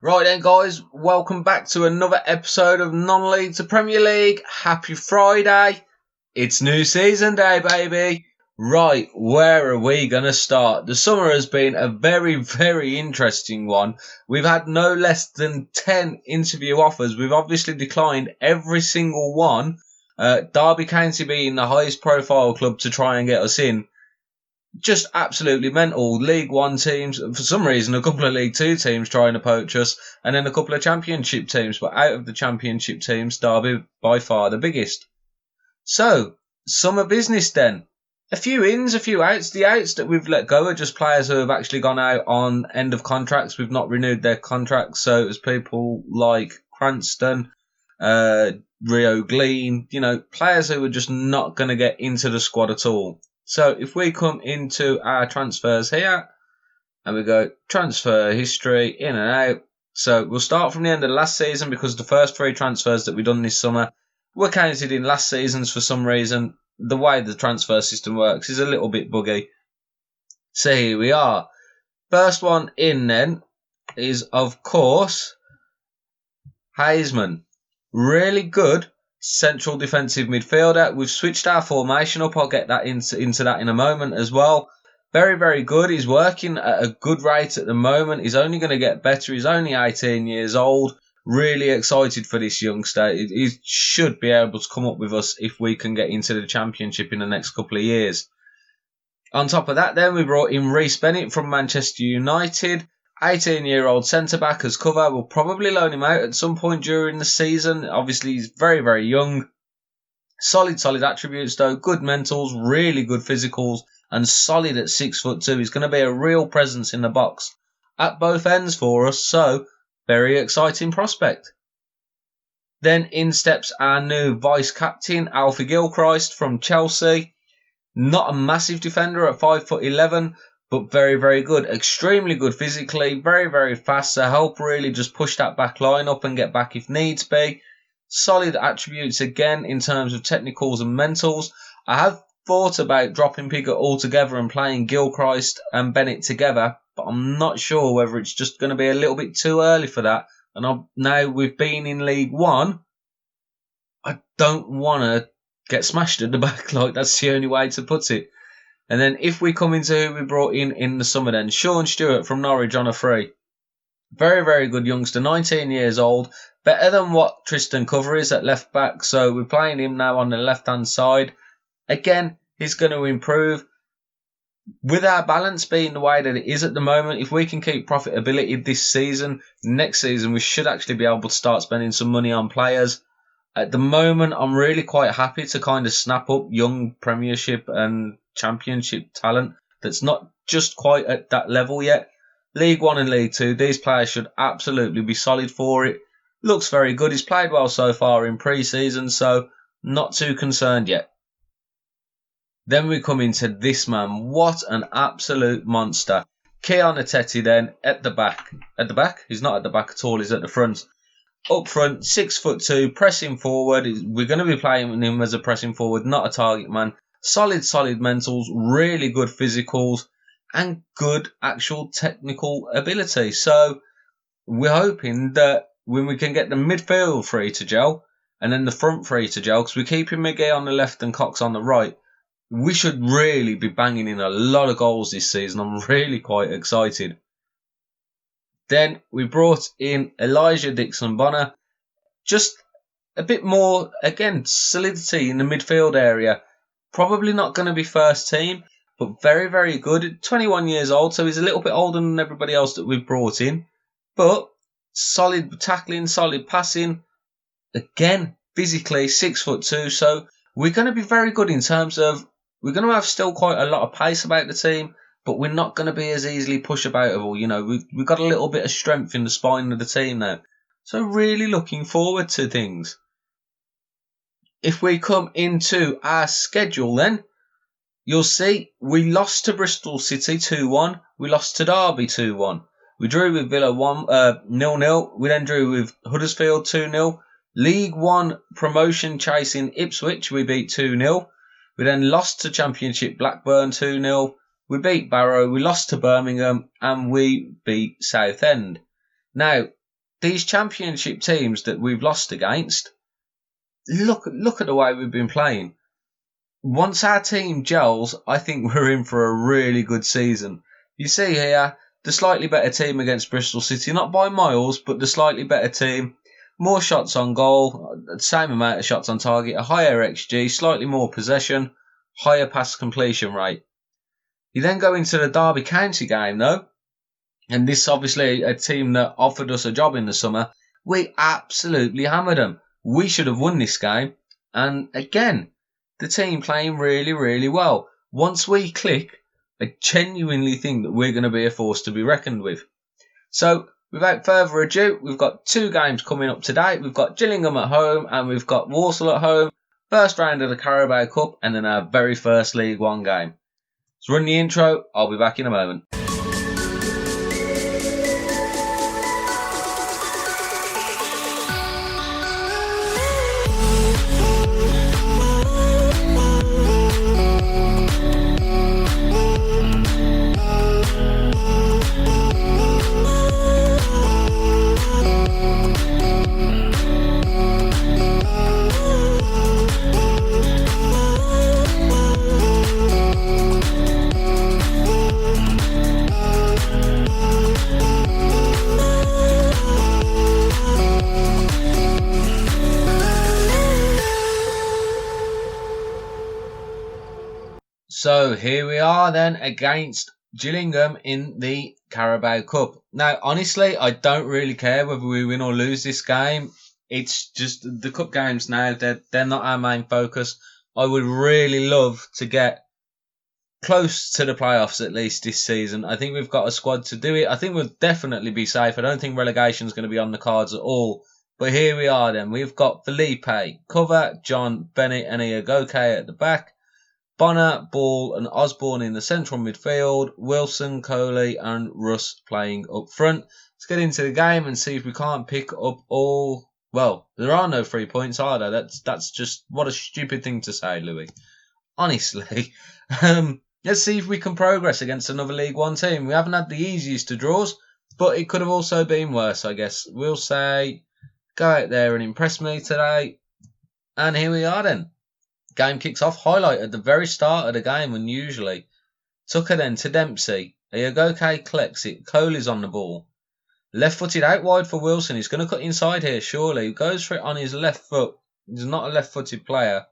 Right then, guys, welcome back to another episode of Non-League to Premier League. Happy Friday. It's new season day, baby. Right, where are we going to start? The summer has been a very, very interesting one. We've had no less than 10 interview offers. We've obviously declined every single one. Derby County being the highest profile club to try and get us in. Just absolutely mental. League One teams, for some reason, a couple of League Two teams trying to poach us, and then a couple of Championship teams. But out of the Championship teams, Derby by far the biggest. So, summer business then. A few ins, a few outs. The outs that we've let go are just players who have actually gone out on end of contracts. We've not renewed their contracts. So it was people like Cranston, Rio Glean, players who were just not going to get into the squad at all. So if we come into our transfers here and we go transfer history in and out. So we'll start from the end of the last season because the first three transfers that we've done this summer were counted in last season's for some reason. The way the transfer system works is a little bit buggy. So here we are. First one in then is, of course, Heisman. Really good central defensive midfielder. We've switched our formation up. I'll get that into that in a moment as well. Very, very good. He's working at a good rate at the moment. He's only going to get better. He's only 18 years old. Really excited for this youngster. He should be able to come up with us if we can get into the Championship in the next couple of years. On top of that then, we brought in Reece Bennett from Manchester United. 18-year-old centre-back as cover. We'll probably loan him out at some point during the season. Obviously, he's very, very young. Solid attributes though. Good mentals, really good physicals, and solid at 6'2". He's going to be a real presence in the box at both ends for us. So, very exciting prospect. Then in steps our new vice-captain, Alfie Gilchrist from Chelsea. Not a massive defender at 5'11", but very, very good. Extremely good physically. Very, very fast. So help really just push that back line up and get back if needs be. Solid attributes again in terms of technicals and mentals. I have thought about dropping Piggott altogether and playing Gilchrist and Bennett together, but I'm not sure whether it's just going to be a little bit too early for that. And now we've been in League One, I don't want to get smashed at the back. Like, that's the only way to put it. And then if we come into who we brought in the summer then, Sean Stewart from Norwich on a free. Very, very good youngster, 19 years old. Better than what Tristan Cover is at left back. So we're playing him now on the left-hand side. Again, he's going to improve. With our balance being the way that it is at the moment, if we can keep profitability this season, next season we should actually be able to start spending some money on players. At the moment, I'm really quite happy to kind of snap up young Premiership and Championship talent that's not just quite at that level yet. League One and League Two, these players should absolutely be solid for it. Looks very good. He's played well so far in pre-season, so not too concerned yet. Then we come into this man. What an absolute monster. Keon Ateti then at the back. At the back? He's not at the back at all. He's at the front. Up front, 6'2", pressing forward. We're going to be playing him as a pressing forward, not a target man. Solid mentals, really good physicals, and good actual technical ability. So we're hoping that when we can get the midfield free to gel, and then the front free to gel, because we're keeping McGee on the left and Cox on the right, we should really be banging in a lot of goals this season. I'm really quite excited. Then we brought in Elijah Dixon-Bonner. Just a bit more, again, solidity in the midfield area. Probably not going to be first team, but very, very good. 21 years old, so he's a little bit older than everybody else that we've brought in. But solid tackling, solid passing. Again, physically, 6'2", so we're going to be very good in terms of, we're going to have still quite a lot of pace about the team, but we're not going to be as easily push-aboutable. We've got a little bit of strength in the spine of the team now. So really looking forward to things. If we come into our schedule then, you'll see we lost to Bristol City 2-1. We lost to Derby 2-1. We drew with Villa 0-0. We then drew with Huddersfield 2-0. League One promotion chasing Ipswich, we beat 2-0. We then lost to Championship Blackburn 2-0. We beat Barrow, we lost to Birmingham, and we beat Southend. Now, these championship teams that we've lost against, look at the way we've been playing. Once our team gels, I think we're in for a really good season. You see here, the slightly better team against Bristol City, not by miles, but the slightly better team. More shots on goal, same amount of shots on target, a higher XG, slightly more possession, higher pass completion rate. You then go into the Derby County game though, and this obviously a team that offered us a job in the summer. We absolutely hammered them. We should have won this game, and again, the team playing really, really well. Once we click, I genuinely think that we're going to be a force to be reckoned with. So, without further ado, we've got 2 games coming up today. We've got Gillingham at home and we've got Walsall at home. First round of the Carabao Cup and then our very first League One game. Let's run the intro. I'll be back in a moment. So here we are then against Gillingham in the Carabao Cup. Now, honestly, I don't really care whether we win or lose this game. It's just the cup games now, they're not our main focus. I would really love to get close to the playoffs at least this season. I think we've got a squad to do it. I think we'll definitely be safe. I don't think relegation is going to be on the cards at all. But here we are then. We've got Felipe, Cover, John, Bennett and Iagoke at the back. Bonner, Ball and Osborne in the central midfield, Wilson, Coley and Russ playing up front. Let's get into the game and see if we can't pick up all... Well, there are no 3 points, are there? That's just... What a stupid thing to say, Louis. Honestly. Let's see if we can progress against another League One team. We haven't had the easiest of draws, but it could have also been worse, I guess. We'll say, go out there and impress me today. And here we are then. Game kicks off. Highlight at the very start of the game, unusually. Tucker then to Dempsey. Iagoke collects it. Coley's on the ball. Left-footed out wide for Wilson. He's going to cut inside here, surely. He goes for it on his left foot. He's not a left-footed player.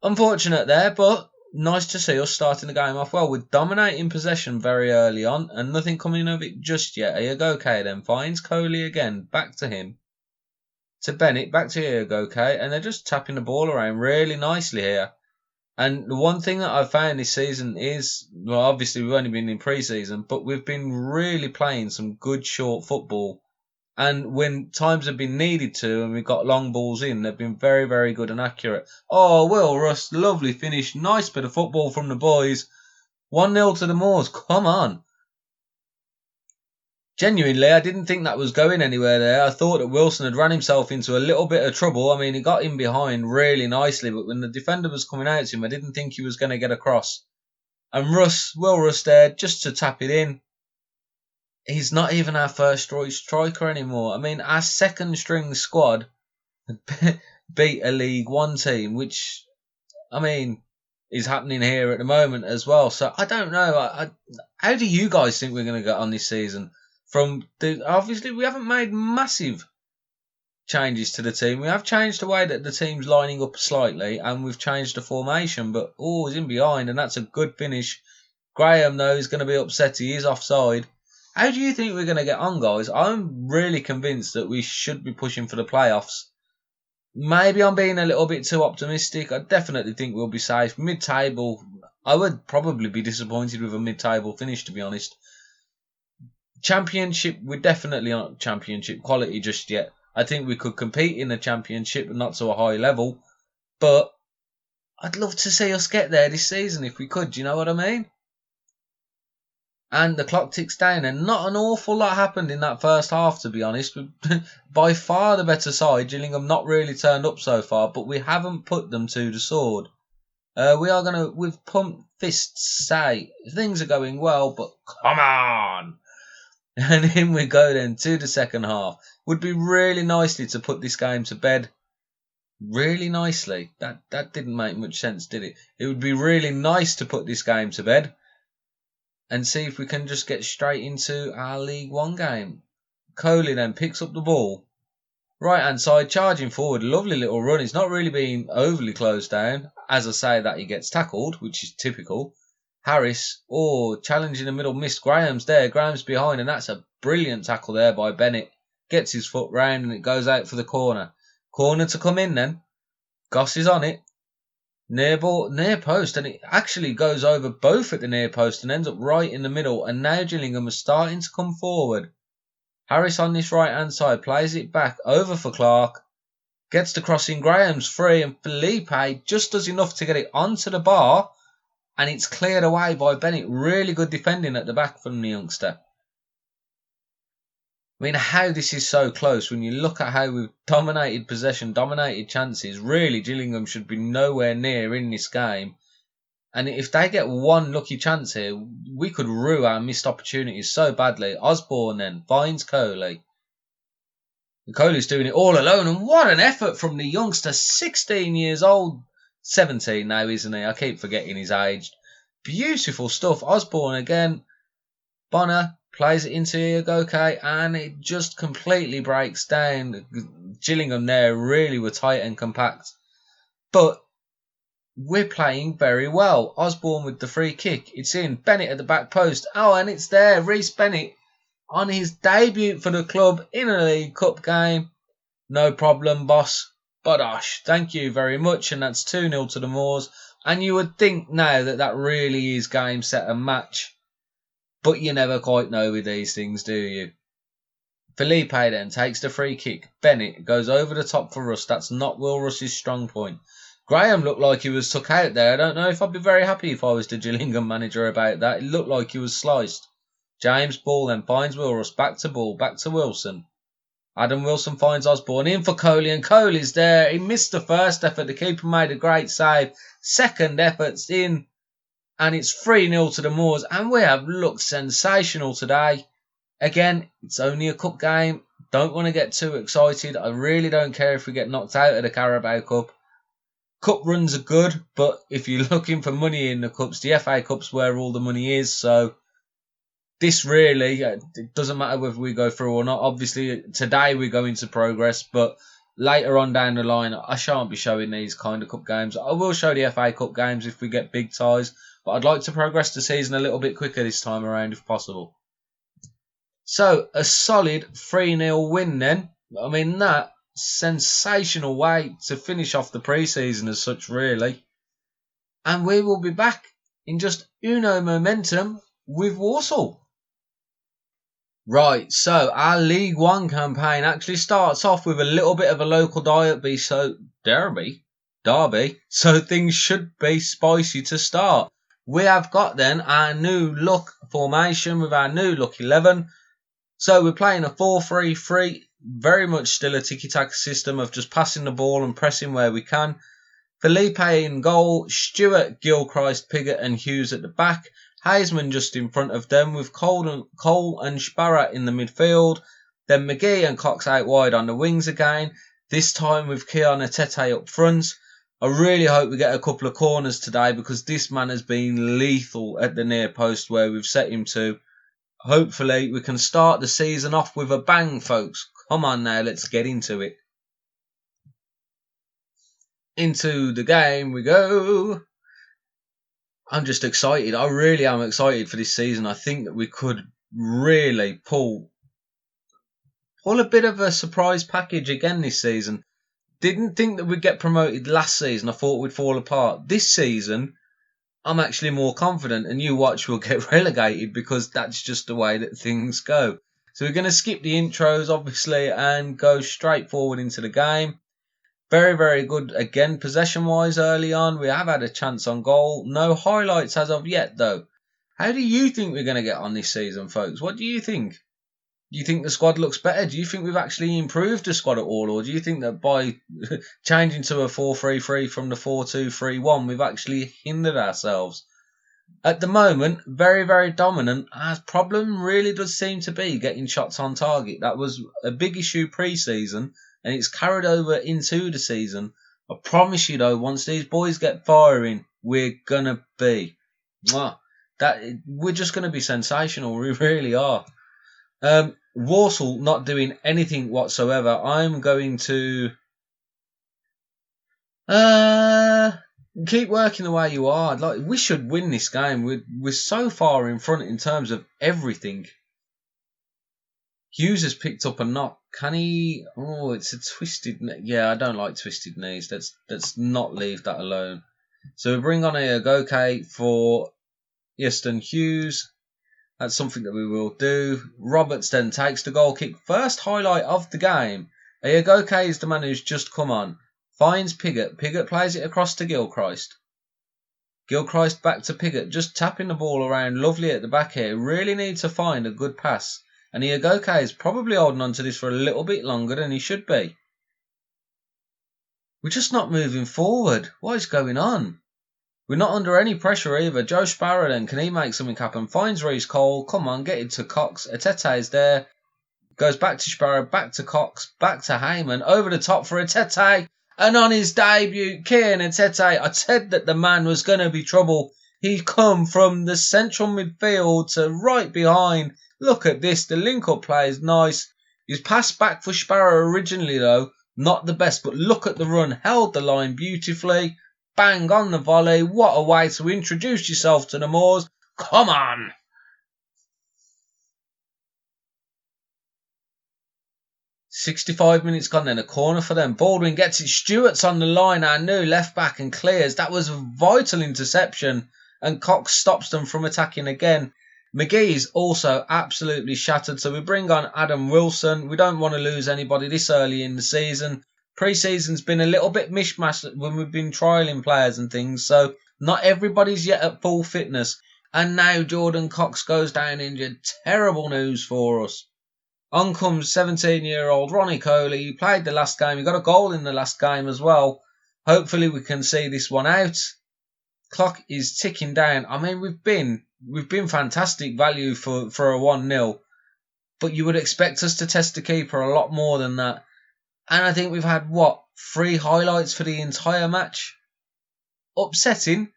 Unfortunate there, but nice to see us starting the game off well. We're dominating possession very early on, and nothing coming of it just yet. Iagoke then finds Coley again. Back to him. To Bennett, back to Iagoke, and they're just tapping the ball around really nicely here. And the one thing that I've found this season is, well, obviously we've only been in pre-season, but we've been really playing some good short football. And when times have been needed to, and we've got long balls in, they've been very, very good and accurate. Oh, Will Russ, lovely finish. Nice bit of football from the boys. 1-0 to the Moors. Come on. Genuinely, I didn't think that was going anywhere there. I thought that Wilson had run himself into a little bit of trouble. I mean, he got in behind really nicely, but when the defender was coming out to him, I didn't think he was going to get across. And Will Russ there, just to tap it in. He's not even our first choice striker anymore. I mean, our second string squad beat a League One team, which, I mean, is happening here at the moment as well. So I don't know. How do you guys think we're going to get on this season? Obviously, we haven't made massive changes to the team. We have changed the way that the team's lining up slightly, and we've changed the formation. But he's in behind, and that's a good finish. Graham, though, is going to be upset. He is offside. How do you think we're going to get on, guys? I'm really convinced that we should be pushing for the playoffs. Maybe I'm being a little bit too optimistic. I definitely think we'll be safe. Mid-table, I would probably be disappointed with a mid-table finish, to be honest. Championship, we're definitely not championship quality just yet. I think we could compete in the championship, but not to a high level. But I'd love to see us get there this season if we could, do you know what I mean? And the clock ticks down, and not an awful lot happened in that first half, to be honest. By far the better side. Gillingham not really turned up so far, but we haven't put them to the sword. We've pumped fists, say, things are going well, but come on! And in we go then to the second half. Would be really nicely to put this game to bed. Really nicely. That didn't make much sense, did it? It would be really nice to put this game to bed and see if we can just get straight into our League One game. Coley then picks up the ball. Right hand side, charging forward. Lovely little run. He's not really being overly closed down. As I say that, he gets tackled, which is typical. Harris, challenging the middle, missed. Graham's there. Graham's behind, and that's a brilliant tackle there by Bennett. Gets his foot round, and it goes out for the corner. Corner to come in then. Goss is on it. Near post, and it actually goes over both at the near post and ends up right in the middle. And now Gillingham is starting to come forward. Harris on this right hand side plays it back over for Clark. Gets the crossing. Graham's free, and Felipe just does enough to get it onto the bar. And it's cleared away by Bennett. Really good defending at the back from the youngster. I mean, how this is so close when you look at how we've dominated possession, dominated chances. Really, Gillingham should be nowhere near in this game. And if they get one lucky chance here, we could rue our missed opportunities so badly. Osborne then finds Coley. Coley's doing it all alone. And what an effort from the youngster. 16 years old. 17 now, isn't he? I keep forgetting his age. Beautiful stuff. Osborne again. Bonner plays it into Iagoke, and it just completely breaks down. Gillingham there really were tight and compact. But we're playing very well. Osborne with the free kick. It's in. Bennett at the back post. And it's there. Reece Bennett on his debut for the club in a League Cup game. No problem, boss. Bodosh, thank you very much. And that's 2-0 to the Moors. And you would think now that really is game, set and match. But you never quite know with these things, do you? Felipe then takes the free kick. Bennett goes over the top for Russ. That's not Will Russ's strong point. Graham looked like he was took out there. I don't know if I'd be very happy if I was the Gillingham manager about that. It looked like he was sliced. James Ball then finds Will Russ. Back to Ball. Back to Wilson. Adam Wilson finds Osborne in for Coley, and Coley's there. He missed the first effort. The keeper made a great save. Second effort's in, and it's 3-0 to the Moors, and we have looked sensational today. Again, it's only a cup game. Don't want to get too excited. I really don't care if we get knocked out of the Carabao Cup. Cup runs are good, but if you're looking for money in the cups, the FA Cup's where all the money is, so this really, it doesn't matter whether we go through or not. Obviously, today we go into progress, but later on down the line, I shan't be showing these kind of cup games. I will show the FA Cup games if we get big ties, but I'd like to progress the season a little bit quicker this time around if possible. So, a solid 3-0 win then. I mean, that sensational way to finish off the pre-season as such, really. And we will be back in just uno momentum with Walsall. Right, so our League One campaign actually starts off with a little bit of a local derby, so things should be spicy to start. We have got then our new look formation with our new look 11. So we're playing a 4-3-3, very much still a tiki-taka system of just passing the ball and pressing where we can. Felipe in goal, Stewart, Gilchrist, Piggott and Hughes at the back. Hazeman just in front of them with Cole and Sparrow in the midfield. Then McGee and Cox out wide on the wings again. This time with Keon Atete up front. I really hope we get a couple of corners today because this man has been lethal at the near post where we've set him to. Hopefully we can start the season off with a bang, folks. Come on now, let's get into it. Into the game we go. I'm just excited. I really am excited for this season. I think that we could really pull a bit of a surprise package again this season. Didn't think that we'd get promoted last season. I thought we'd fall apart. This season, I'm actually more confident, and you watch we'll get relegated because that's just the way that things go. So we're going to skip the intros, obviously, and go straight forward into the game. Very, very good, again, possession-wise early on. We have had a chance on goal. No highlights as of yet, though. How do you think we're going to get on this season, folks? What do you think? Do you think the squad looks better? Do you think we've actually improved the squad at all? Or do you think that by changing to a 4-3-3 from the 4-2-3-1, we've actually hindered ourselves? At the moment, very, very dominant. Our problem really does seem to be getting shots on target. That was a big issue pre-season, and it's carried over into the season. I promise you, though, once these boys get firing, we're going to be... we're just going to be sensational. We really are. Walsall not doing anything whatsoever. I'm going to... keep working the way you are. Like, we should win this game. We're so far in front in terms of everything. Hughes has picked up a knock. Can he? Oh, it's a twisted knee. Yeah, I don't like twisted knees. Let's not leave that alone. So we bring on a Goke for Easton Hughes. That's something that we will do. Roberts then takes the goal kick. First highlight of the game. Goke is the man who's just come on. Finds Piggott. Piggott plays it across to Gilchrist. Gilchrist back to Piggott. Just tapping the ball around lovely at the back here. Really need to find a good pass. And Goke is probably holding on to this for a little bit longer than he should be. We're just not moving forward. What is going on? We're not under any pressure either. Joe Sparrow then. Can he make something happen? Finds Reece Cole. Come on, get it to Cox. Atete is there. Goes back to Sparrow. Back to Cox. Back to Heyman. Over the top for Atete. And on his debut, Kieran Atete, I said that the man was going to be trouble. He come from the central midfield to right behind. Look at this. The link-up play is nice. He's passed back for Sparrow originally, though. Not the best, but look at the run. Held the line beautifully. Bang on the volley. What a way to introduce yourself to the Moors. Come on. 65 minutes gone then, a corner for them. Baldwin gets it. Stewart's on the line, our new left back, and clears. That was a vital interception, and Cox stops them from attacking again. McGee's also absolutely shattered, so we bring on Adam Wilson. We don't want to lose anybody this early in the season. Pre-season's been a little bit mishmash when we've been trialling players and things, so not everybody's yet at full fitness. And now Jordan Cox goes down injured. Terrible news for us. On comes 17-year-old Ronnie Coley. He played the last game. He got a goal in the last game as well. Hopefully we can see this one out. Clock is ticking down. I mean, we've been fantastic value for a 1-0. But you would expect us to test the keeper a lot more than that. And I think we've had, 3 highlights for the entire match? Upsetting.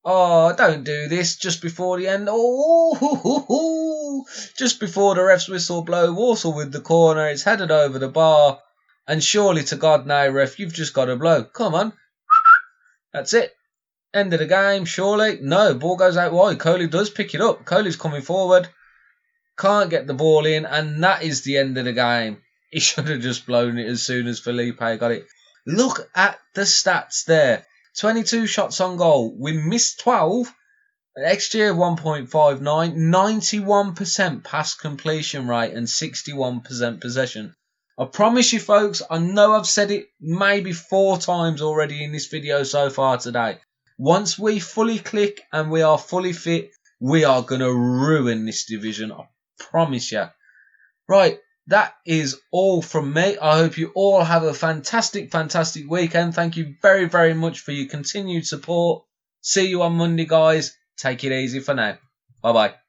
Oh, don't do this just before the end. Oh, just before the ref's whistle blow. Walsall with the corner. It's headed over the bar. And surely to God now, ref, you've just got to blow. Come on. That's it. End of the game, surely. No, ball goes out wide. Coley does pick it up. Coley's coming forward. Can't get the ball in. And that is the end of the game. He should have just blown it as soon as Felipe got it. Look at the stats there. 22 shots on goal. We missed 12. XG of 1.59. 91% pass completion rate and 61% possession. I promise you folks, I know I've said it maybe 4 times already in this video so far today. Once we fully click and we are fully fit, we are going to ruin this division. I promise you. Right. That is all from me. I hope you all have a fantastic, fantastic weekend. Thank you very, very much for your continued support. See you on Monday, guys. Take it easy for now. Bye-bye.